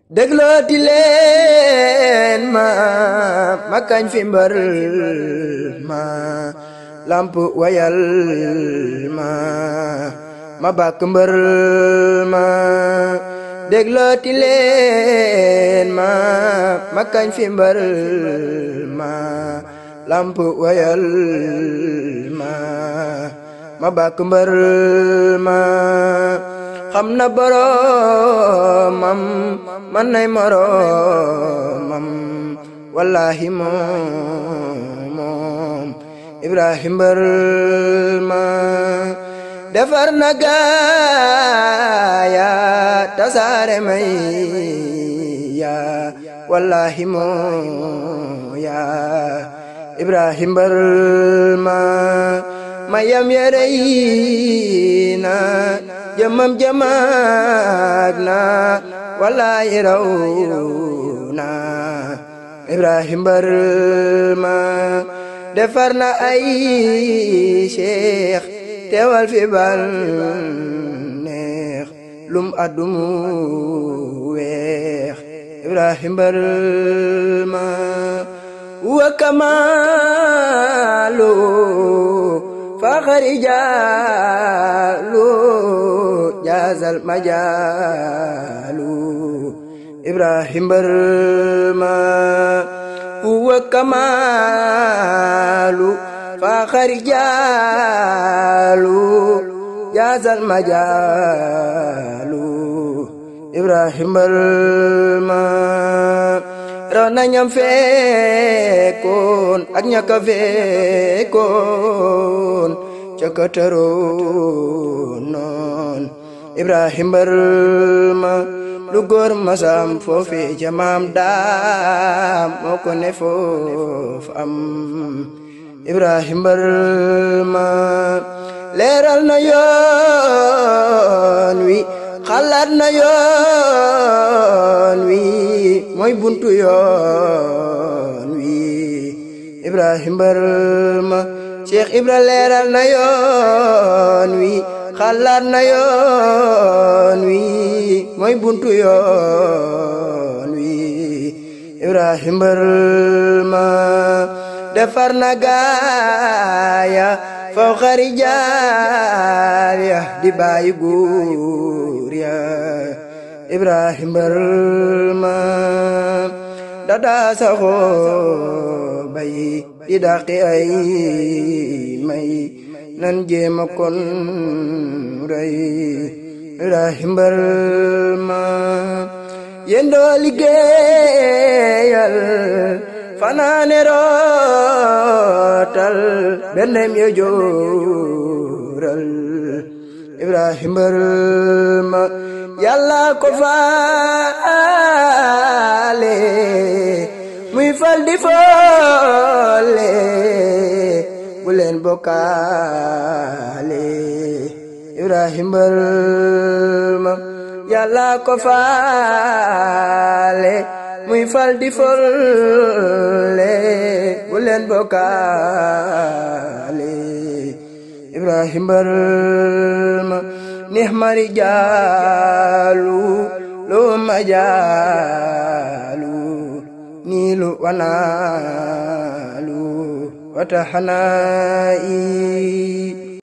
déglooti leen ma kañ fi mbër ma lamp wayal ma bàkk mbër ma déglooti leen ma kañ fi mbër ma lamp wayal ma bàkk mbër ma xam na boromam man nay moromam wallahi moom Ibrahim mbër ma defar na gaaya tasaare may ya wallahi moo ya Ibrahim mbër ma mayam yerey na jëmam jamaag na wallahi raw na Ibrahim mbër ma defar na ay cheikh teewal fi bal neex lum addumu weex Ibrahim mbër ma wa kamalu faxari jaalu jaazal majaalu Ibrahim mbër ma wa kamalu faxari jaalu jaazal majaalu Ibrahim mbër ma raw na ñam fekkoon ak ñaka fekkoon ca këtëroon noon Ibrahim mbër ma lu góor masam foofi ca maam daam moo ko ne foof am Ibrahim mbër ma leeral na yoon wi xalaat na yoon wi mooy buntu yoon wi Ibrahim mbër ma Cheikh Ibra leeral na yoon wi xalaat na yoon wi mooy buntu yoon wi Ibrahim mbër ma defar na gaaya faw xari jaar ya di bàyyi góor ya Ibrahim mbër ma dada saxoo bay di dàqi ay may nan jéema kon rey Ibrahim mbër ma yendoo liggéeyal fanaane rootal bennem yo jooral Ibrahim mbër ma Yàlla ko faale muy fal di foole bu leen bokkaale Ibrahim mbër ma Yàlla ko faale muy fal di folle bu leen bokkaale Ibrahim mbër ma neex mari jaalu loo ma jaalu niilu wanaalu wataxanaayi